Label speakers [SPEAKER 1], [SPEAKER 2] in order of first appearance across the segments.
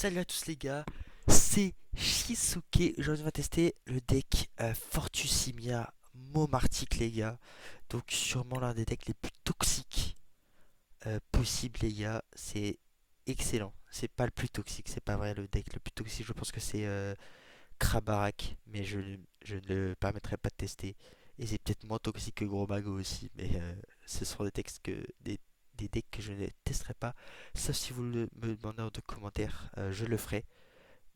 [SPEAKER 1] Salut à tous les gars, c'est Shisuke. Aujourd'hui on va tester le deck Fortusimia Momartic les gars. Donc sûrement l'un des decks les plus toxiques possibles les gars. C'est excellent. C'est pas le plus toxique, c'est pas vrai. Le deck le plus toxique je pense que c'est Krabarak. Mais je ne le permettrai pas de tester. Et c'est peut-être moins toxique que Gros Mago aussi. Mais ce sont des decks que je ne testerai pas. Sauf si vous me demandez en commentaire, je le ferai.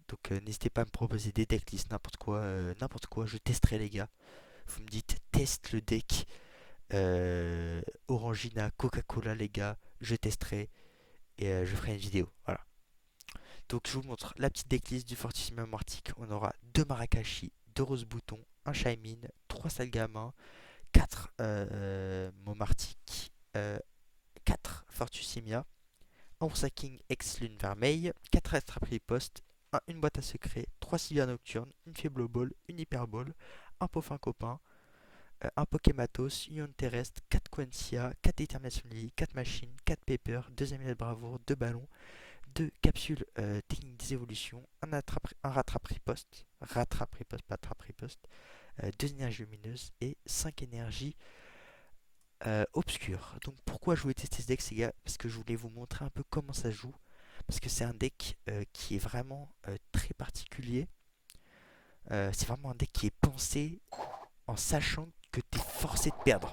[SPEAKER 1] Donc n'hésitez pas à me proposer des decklists, n'importe quoi, je testerai les gars. Vous me dites teste le deck Orangina, Coca-Cola les gars, je testerai et je ferai une vidéo. Voilà. Donc je vous montre la petite decklist du Fortissimo Arctic. On aura 2 Marakashi, 2 Rose Bouton, un Shaymin, 3 Salgama, 4 Momartic, 4 Fortusimia, un Ursa King ex Lune Vermeille, 4 Attrape Post, une boîte à secret, 3 Sylvia Nocturne, une Faible Ball, une Hyper Ball, un Peaufin Copain, un Pokématos, une Ion Terrestre, 4 Quencia, 4 Détermination Lily, 4 Machines, 4 Paper, 2 Amulettes Bravoure, 2 Ballons, 2 Capsules Techniques des Évolutions, un Rattrape Riposte, pas Attrape Riposte, 2 Énergies Lumineuses et 5 Énergies Obscures. Donc pourquoi je voulais tester ce deck ces gars? Parce que je voulais vous montrer un peu comment ça joue. Parce que c'est un deck qui est vraiment très particulier. C'est vraiment un deck qui est pensé en sachant que tu es forcé de perdre.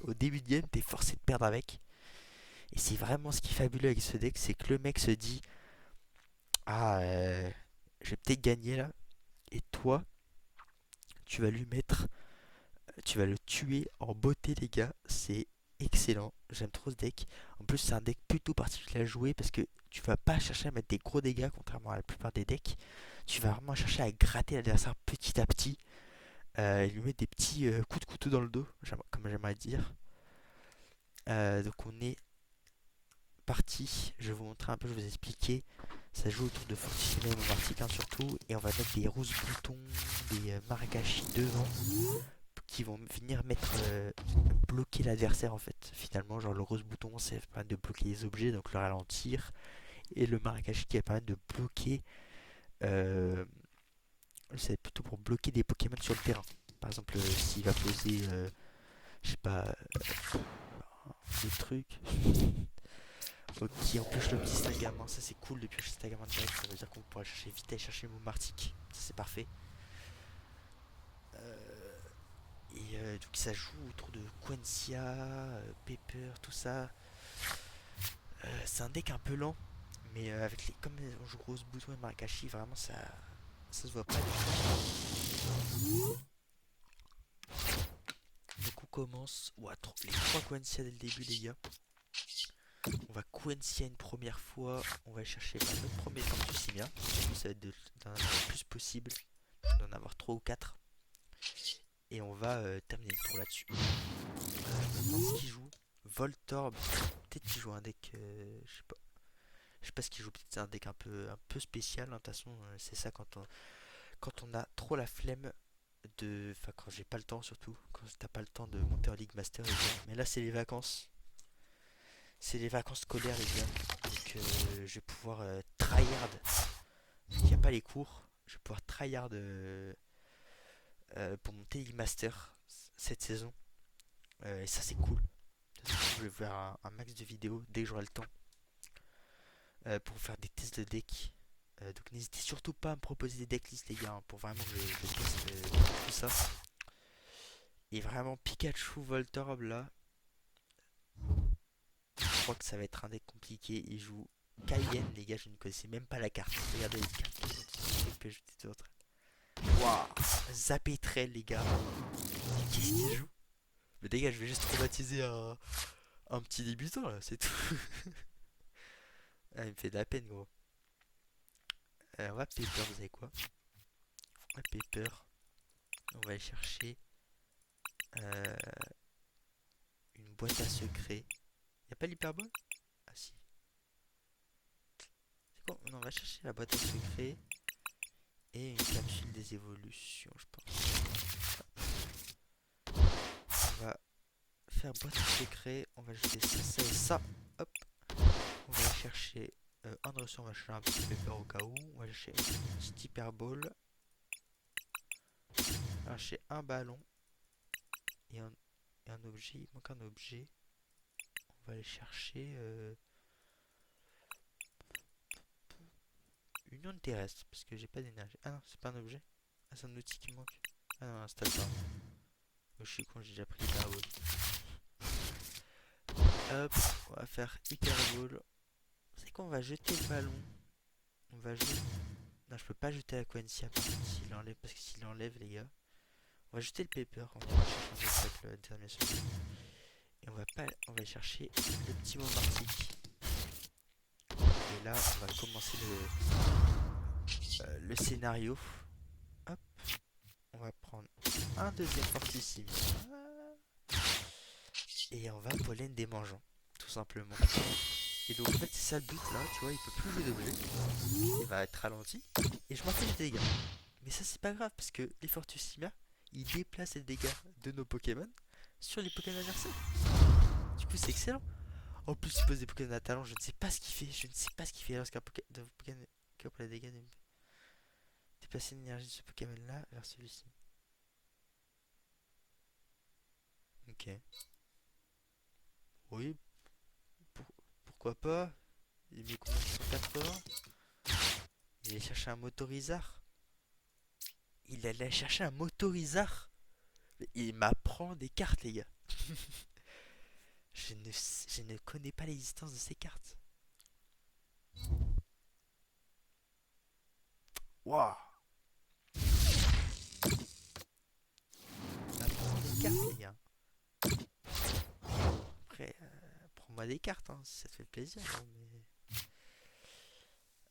[SPEAKER 1] Au début de game, tu es forcé de perdre avec. Et c'est vraiment ce qui est fabuleux avec ce deck, c'est que le mec se dit: Ah, je vais peut-être gagner là. Et toi, tu vas lui mettre, tu vas le tuer en beauté, les gars. C'est excellent. J'aime trop ce deck. En plus, c'est un deck plutôt particulier à jouer parce que tu vas pas chercher à mettre des gros dégâts, contrairement à la plupart des decks. Tu vas vraiment chercher à gratter l'adversaire petit à petit. Et lui mettre des petits coups de couteau dans le dos, comme j'aimerais dire. Donc on est parti. Je vais vous montrer un peu, je vais vous expliquer. Ça joue autour de Fortissimo et Momartic surtout. Et on va mettre des roses boutons, des Marakashi devant qui vont venir bloquer l'adversaire en fait. Finalement, genre le rose bouton, ça va permettre de bloquer les objets, donc le ralentir. Et le Marakashi qui va permettre de bloquer. Euh, c'est plutôt pour bloquer des Pokémon sur le terrain. Par exemple, s'il va poser, je sais pas, des trucs qui empêchent le petit Stagamin. Ça, c'est cool de piocher Stagamin direct. Ça veut dire qu'on pourra chercher vite aller chercher Momartic. Ça, c'est parfait. Donc, ça joue autour de Quencia, Pepper, tout ça. C'est un deck un peu lent, mais comme on joue Rose Bouton et Marakashi, vraiment ça se voit pas. Donc on commence. Ouah, les 3 Quencia dès le début, les gars. On va Quencia une première fois. On va chercher notre premier Fortusimia. Ça va être d'en avoir le plus possible. D'en avoir 3 ou 4. Et on va terminer le tour là-dessus. Je me demande ce qu'il joue. Voltorb. Peut-être qu'il joue un deck. Je sais pas. Je sais pas ce qu'il joue. Peut-être un deck un peu spécial. De toute façon, c'est ça quand on a trop la flemme de. Enfin, quand j'ai pas le temps surtout. Quand t'as pas le temps de monter en League Master, les gars. Mais là, c'est les vacances. C'est les vacances scolaires, les gars. Donc, je vais pouvoir tryhard. Il n'y a pas les cours. Je vais pouvoir tryhard pour monter League Master cette saison. Et ça, c'est cool. Je vais faire un max de vidéos dès que j'aurai le temps pour faire des tests de deck. Donc, n'hésitez surtout pas à me proposer des decklists, les gars, hein, pour vraiment que je teste tout ça. Et vraiment, Pikachu Voltorb là, je crois que ça va être un deck compliqué. Il joue Cayenne, les gars, je ne connaissais même pas la carte. Regardez les cartes que je d'autres. Waouh, Zapetrel, les gars. Qu'est-ce qu'il joue? Mais les gars, je vais juste traumatiser un petit débutant là, c'est tout. Ah, il me fait de la peine, gros. On va Paper, vous savez quoi? On va Paper. On va aller chercher euh, une boîte à secret. Y'a pas l'hyperbole? Ah si. C'est quoi? On va chercher la boîte à secret et une capsule des évolutions, je pense. On va faire boîte à secret. On va jeter ça, ça et ça. Hop. On va aller chercher En reçu, on va chercher un petit pepper au cas où. On va chercher une petite hyper ball. On va chercher un ballon et un objet. Il manque un objet. On va aller chercher une onde terrestre parce que j'ai pas d'énergie. Ah non, c'est pas un objet. Ah, c'est un outil qui me manque. Ah non, un stator. Oh, je suis con, j'ai déjà pris hyper ball. Hop, on va faire hyper ball. C'est qu'on va jeter le ballon. On va jeter. Non, je peux pas jeter la Quincy par contre s'il enlève parce que s'il enlève, les gars. On va jeter le paper. On ira chercher avec le dernier seconde. Et on va chercher le petit mot martique. Et là, on va commencer le scénario. Hop, on va prendre un deuxième fortissime. Et on va pollen des mangeants, tout simplement. Et donc en fait c'est ça le but là, tu vois, il peut plus jouer d'objet. Il va être ralenti. Et je m'en fais des dégâts. Mais ça c'est pas grave parce que les Fortusima, ils déplacent les dégâts de nos Pokémon sur les Pokémon adversaires. Du coup c'est excellent. En plus il pose des Pokémon à talent, je ne sais pas ce qu'il fait. Je ne sais pas ce qu'il fait lorsqu'un Pokémon qui pour les dégâts de déplacer l'énergie de ce Pokémon là vers celui-ci. Ok. Oui, pour- pourquoi pas. Il met combien 180. Il allait chercher un motorizard. Il allait chercher un motorizard. Il m'apprend des cartes, les gars. Je ne connais pas l'existence de ces cartes. Waouh. Il m'apprend des cartes, les gars. Après, prends-moi des cartes, hein, si ça te fait plaisir. Hein,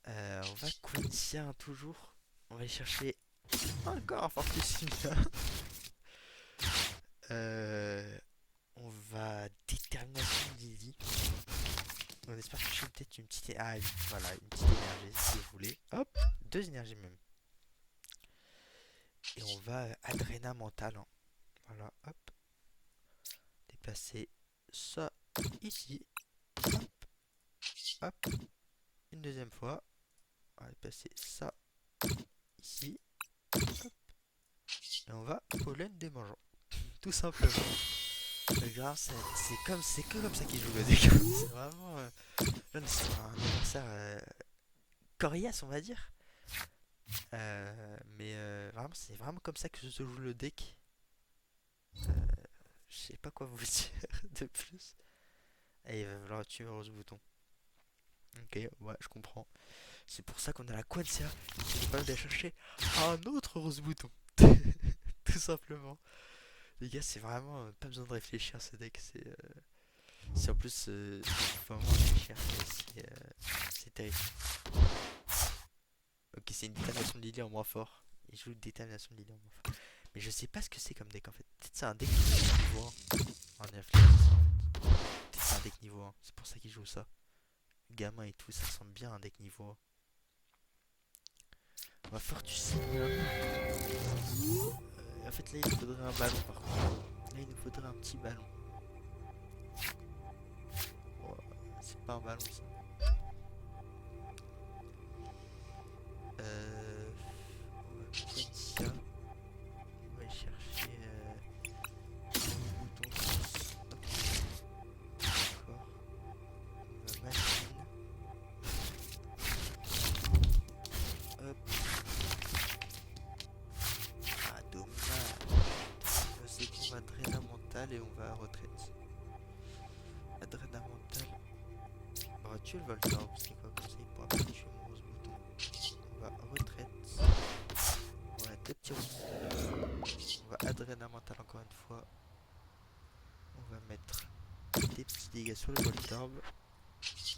[SPEAKER 1] mais... on va Quincy toujours. On va aller chercher encore un Fortissima. On va détermination Lily. On espère que j'ai peut-être une petite... Ah oui, voilà, une petite énergie si vous voulez. Hop, deux énergies même. Et on va Adrena mental. Hein. Voilà, hop. Déplacer ça ici. Hop, hop. Une deuxième fois. On va déplacer ça ici. Hop. Et on va pollen des mangeants. Tout simplement. C'est que comme ça qu'il joue le deck. C'est vraiment... là, on est sur un adversaire coriace, on va dire. Vraiment, c'est vraiment comme ça que se joue le deck. Je sais pas quoi vous dire de plus. Et il va falloir tuer Rose Bouton. Ok, ouais, je comprends. C'est pour ça qu'on a la Quantia qui est capable d'aller chercher un autre Rose Bouton. Tout simplement. Les gars, c'est vraiment pas besoin de réfléchir ce deck. C'est en plus. Faut vraiment réfléchir. C'est terrible. Ok, c'est une détermination de Lily en moins fort. Il joue une détermination de Lily en moins fort. Mais je sais pas ce que c'est comme deck en fait. Peut-être c'est un deck niveau 1. On y réfléchit en fait. Peut-être c'est un deck niveau 1. C'est pour ça qu'il joue ça. Gamin et tout, ça ressemble bien à un deck niveau 1. On va Fortucine. En fait, là, il nous faudrait un ballon par contre. Là, il nous faudrait un petit ballon. Oh, c'est pas un ballon ça. On va Quincy. On va chercher un bouton. D'accord. On va machine. Hop. Ah, dommage. C'est qu'on va Adrena mental et on va à retraite. Adrena mental. On va tuer le Voltor parce qu'il quoi comme ça il pourra pas tuer mon rose bouton. On va à retraite. On va deux petits rose boutons. On va Adrena mental encore une fois. On va mettre des petits dégâts sur le Voltorb.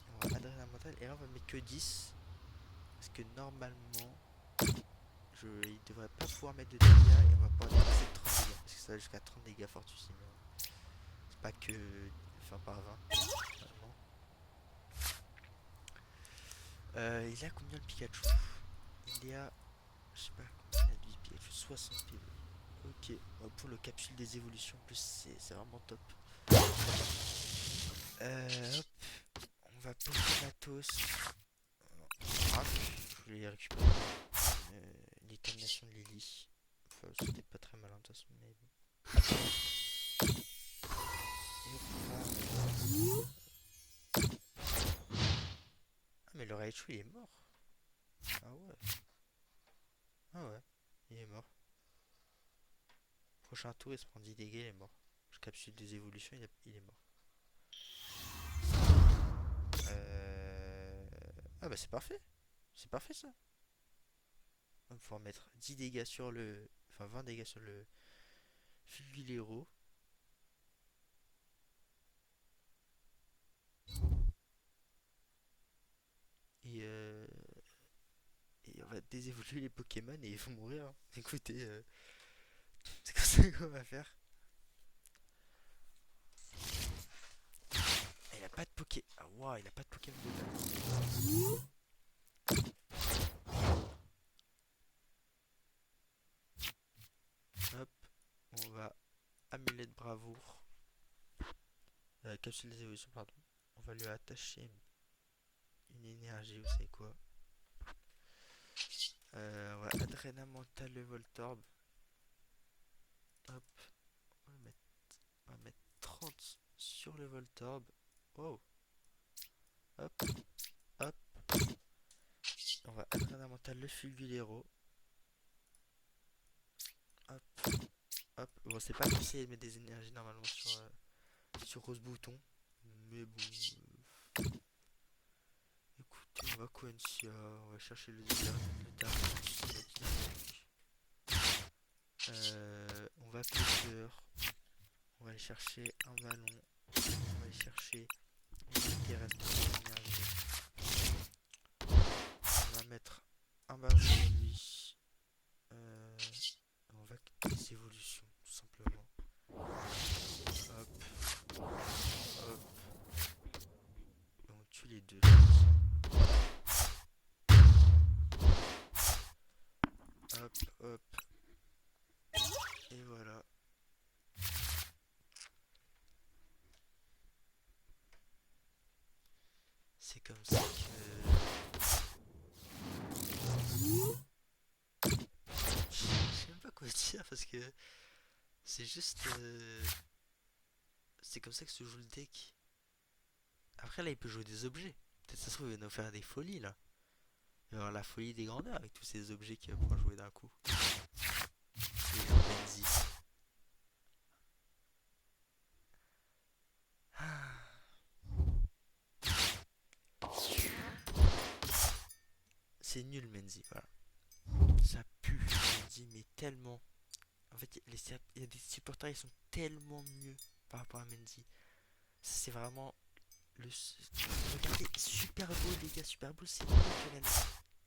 [SPEAKER 1] On va Adrena mental et là on va mettre que 10. Parce que normalement il devrait pas pouvoir mettre de dégâts et on va pouvoir dépasser 30 dégâts. Parce que ça va jusqu'à 30 dégâts Fortucine. C'est pas que. Enfin par 20. Normalement. Il a combien le Pikachu? Il est à. Je sais pas combien il a de Pikachu. 60 PV. Ok. Pour le capsule des évolutions, en plus, c'est vraiment top. Hop. On va Pokématos. grave, je voulais récupérer l'élimination de Lily. Enfin, c'était pas très malin de toute façon, mais bon. Et ah, mais le Raichu il est mort. Ah ouais. Ah ouais, il est mort. Prochain tour, il se prend 10 dégâts, il est mort. Je capsule des évolutions, il est mort. Euh... Ah bah c'est parfait. C'est parfait ça. On va pouvoir mettre 10 dégâts sur le... Enfin 20 dégâts sur le Fulgulero. Et, et on va désévoluer les Pokémon et ils vont mourir, hein. Écoutez, c'est comme ça qu'on va faire. Ah, il a pas de Poké... Ah waouh, il a pas de Pokémon de base. Hop, on va Amulet de Bravoure. Capsule des évolutions, pardon. On va lui attacher une énergie, vous savez quoi. On va Adrena Mental le Voltorb. Hop, on va mettre 30 sur le Voltorb. Wow. Hop, hop. On va Adrena Mental le Fulgulero. Hop, hop. Bon, c'est pas conseillé de mettre des énergies normalement sur Rose Bouton. Mais bon. Écoutez, on va Quencia, on va chercher le Dark. On va Pepper. On va aller chercher un ballon. On va aller chercher une terrestre d'énergie. On va mettre un ballon sur lui. On va des évolutions, tout simplement. Hop, hop. Et on tue les deux. Hop, hop. Et voilà. C'est comme ça que... Je sais même pas quoi dire parce que c'est juste... C'est comme ça que se joue le deck. Après là il peut jouer des objets. Peut-être ça se trouve il va nous faire des folies là. Il va avoir la folie des grandeurs avec tous ces objets qu'il va pouvoir jouer d'un coup. Et Benzi. C'est nul Menzi, voilà. Ça pue Menzi mais tellement. En fait il y a des supporters ils sont tellement mieux par rapport à Menzi. C'est vraiment le... Regardez, Super Bowl les gars, Super Bowl c'est mieux que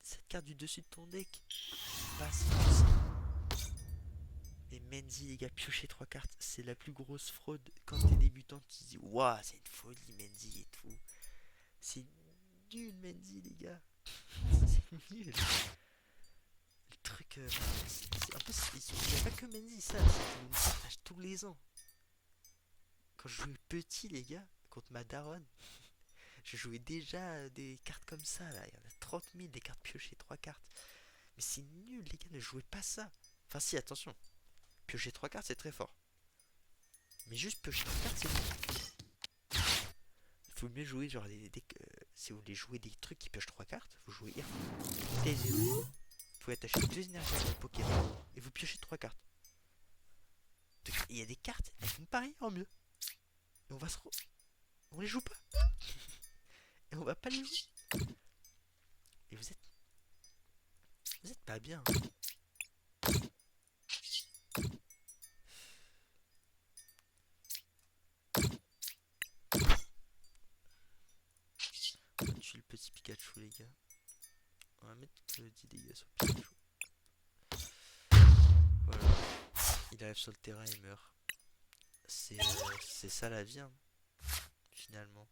[SPEAKER 1] cette carte du dessus de ton deck. Bah c'est puissant. Et Menzi les gars, piocher 3 cartes, c'est la plus grosse fraude quand t'es débutant, tu te dis waouh c'est une folie Menzi et tout. C'est nul Menzi les gars. C'est nul. Le truc... en plus, il n'y a pas que Mendy, ça. C'est une partage tous les ans. Quand je jouais petit, les gars, contre ma daronne, je jouais déjà des cartes comme ça, là. Il y en a 30 000, des cartes piochées, 3 cartes. Mais c'est nul, les gars, ne jouez pas ça. Enfin, si, attention. Piocher 3 cartes, c'est très fort. Mais juste piocher 3 cartes, c'est bon. Il faut mieux jouer, genre, si vous voulez jouer des trucs qui piochent 3 cartes, vous jouez Irfan. Vous pouvez attacher 2 énergies à votre Pokémon et vous piochez 3 cartes. Il y a des cartes, elles font pareil en mieux. Et on les joue pas. Et on va pas les jouer. Et vous êtes pas bien. On va tuer le petit Pikachu les gars. On va mettre 10 dégâts sur Pikachu. Voilà. Il arrive sur le terrain, il meurt. C'est ça la vie, hein, finalement.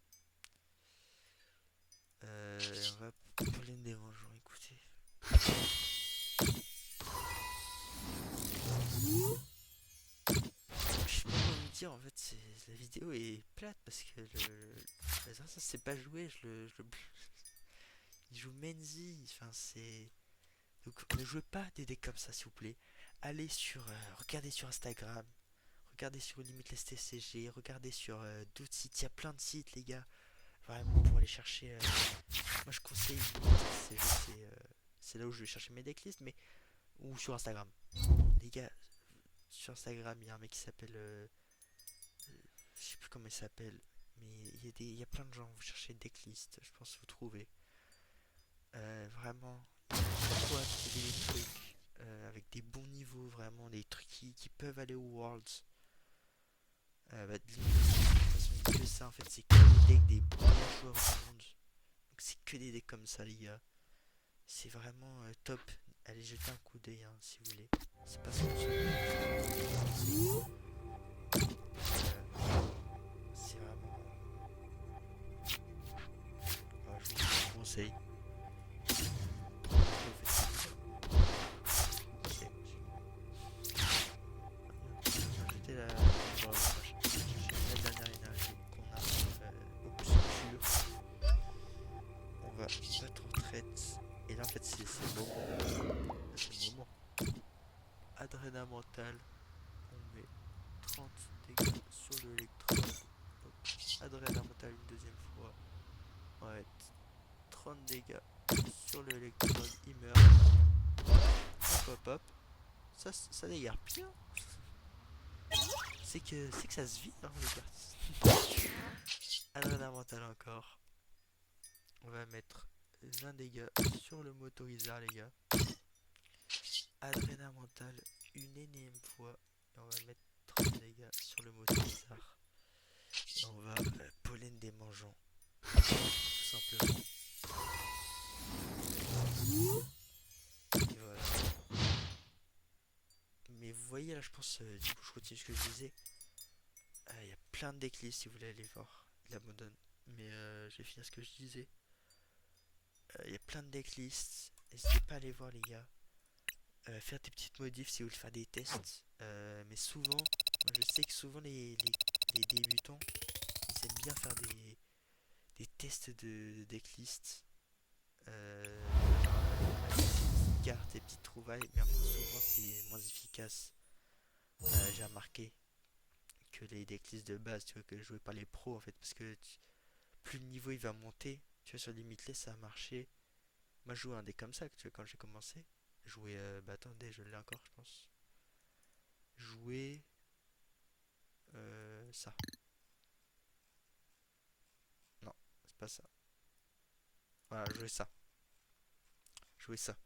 [SPEAKER 1] On va Pauline des Vengeants, écoutez. Je sais pas quoi vous dire, en fait, la vidéo est plate parce que le assassin sait pas jouer, Il joue Menzi. Enfin, c'est. Donc, ne jouez pas des decks comme ça, s'il vous plaît. Allez sur. Regardez sur Instagram. Regardez sur Limitless TCG. Regardez sur d'autres sites. Il y a plein de sites, les gars. Vraiment, pour aller chercher. Moi, je conseille Limitless TCG. C'est là où je vais chercher mes decklists. Mais. Ou sur Instagram. Les gars, sur Instagram, il y a un mec qui s'appelle. Je sais plus comment il s'appelle. Mais il y a plein de gens. Vous cherchez decklist. Je pense que vous trouvez. Vraiment, chaque fois trouver des trucs avec des bons niveaux, vraiment, des trucs qui peuvent aller aux Worlds. De toute façon, que ça en fait, c'est que des decks des meilleurs joueurs du monde. Donc c'est que des decks comme ça, les gars. C'est vraiment top. Allez jeter un coup d'œil hein, si vous voulez. C'est pas sponsor. C'est vraiment. Je vous conseille. La dernière énergie qu'on a obscure. On va battre en retraite. Et là en fait c'est le moment. C'est le moment. Adréna mental. On met 30 dégâts sur l'électrode. Adréna mental une deuxième fois. On va mettre 30 dégâts sur l'électrode. Il meurt. Hop hop hop. Ça dégage bien. C'est que ça se vit hein, les gars. Adréna mental encore. On va mettre 20 dégâts sur le motoriseur les gars. Adréna mental une énième fois. Et on va mettre 30 dégâts sur le motoriseur. Et on va pollen démangeant. Tout simplement. Et voilà. Mais vous voyez là je pense, du coup je continue ce que je disais. Il y a plein de decklists si vous voulez aller voir. Il abandonne. Mais je vais finir ce que je disais. Il y a plein de decklists. N'hésitez pas à aller voir les gars. Faire des petites modifs si vous voulez faire des tests. Mais souvent, je sais que souvent les débutants, ils aiment bien faire des tests de decklist. Des cartes, des petites trouvailles. Mais en fait, souvent, c'est moins efficace. J'ai remarqué que les decklists de base, tu vois, que joués par les pros, en fait. Parce que plus le niveau il va monter, tu vois, sur Limitless, ça a marché. Moi, je jouais un deck comme ça, tu vois, quand j'ai commencé. Jouer, bah attendez, je l'ai encore, je pense. Jouer ça. Non, c'est pas ça. Voilà, jouer ça. Jouer ça.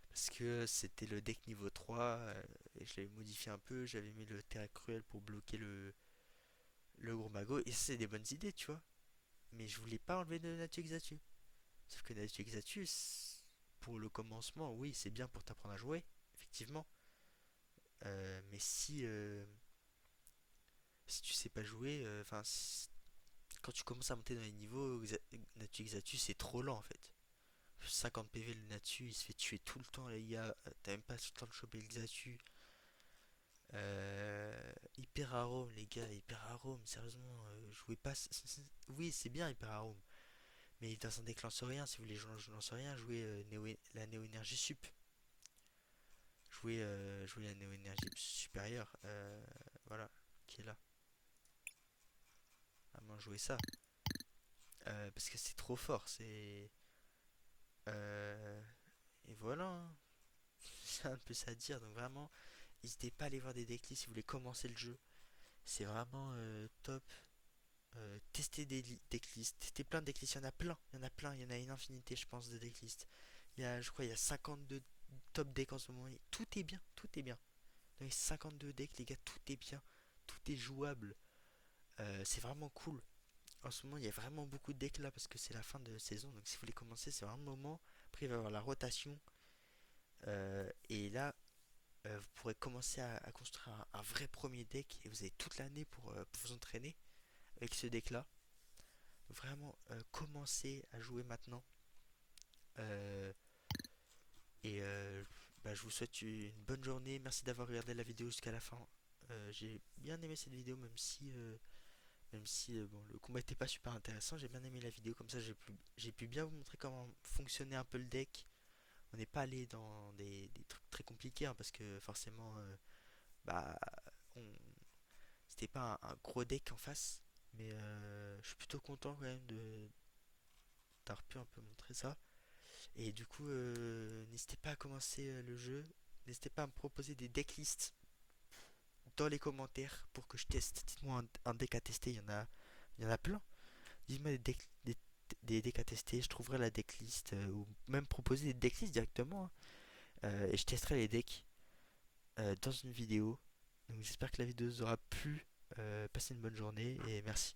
[SPEAKER 1] Parce que c'était le deck niveau 3 et je l'avais modifié un peu. J'avais mis le terrain cruel pour bloquer le gros mago. Et c'est des bonnes idées, tu vois. Mais je voulais pas enlever de Natu Exatu. Sauf que Natu Exatu, pour le commencement, oui, c'est bien pour t'apprendre à jouer, effectivement. Mais si tu sais pas jouer, enfin, quand tu commences à monter dans les niveaux, Natu Exatu, c'est trop lent en fait. 50 PV le Natu, il se fait tuer tout le temps, les gars. T'as même pas le temps de choper le Xatu. Hyper arôme, les gars, hyper arôme, sérieusement, jouez pas. Oui, c'est bien hyper arôme, mais dans un deck lance rien, si vous voulez lance rien, jouez la Néo Énergie Sup. Jouez la Néo Énergie supérieure, voilà, qui est là. Vraiment, jouez ça. Parce que c'est trop fort, c'est. Euh, et voilà, hein. C'est un peu ça à dire, donc vraiment, n'hésitez pas à aller voir des decklists si vous voulez commencer le jeu. C'est vraiment top. Tester des decklists, tester plein de decklists, il y en a une infinité je pense de decklists. Je crois il y a 52 top decks en ce moment, et tout est bien, tout est bien. Dans les 52 decks les gars, tout est bien, tout est jouable. C'est vraiment cool. En ce moment il y a vraiment beaucoup de decks là parce que c'est la fin de saison, donc si vous voulez commencer c'est vraiment le moment. Après il va y avoir la rotation. Et là vous pourrez commencer à construire un vrai premier deck et vous avez toute l'année pour vous entraîner avec ce deck là. Vraiment commencer à jouer maintenant. Euh, et bah, je vous souhaite une bonne journée. Merci d'avoir regardé la vidéo jusqu'à la fin. J'ai bien aimé cette vidéo, même si Même si bon, le combat était pas super intéressant, j'ai bien aimé la vidéo, comme ça j'ai pu bien vous montrer comment fonctionnait un peu le deck. On n'est pas allé dans des trucs très compliqués, hein, parce que forcément, bah, on, c'était pas un gros deck en face. Mais je suis plutôt content quand même d'avoir pu un peu montrer ça. Et du coup, n'hésitez pas à commencer le jeu. N'hésitez pas à me proposer des decklists dans les commentaires pour que je teste. Dites-moi un deck à tester, il y en a plein. Dites-moi des decks à tester, je trouverai la decklist ou même proposer des decklists directement, hein. Et je testerai les decks dans une vidéo. Donc j'espère que la vidéo vous aura plu. Passez une bonne journée et merci.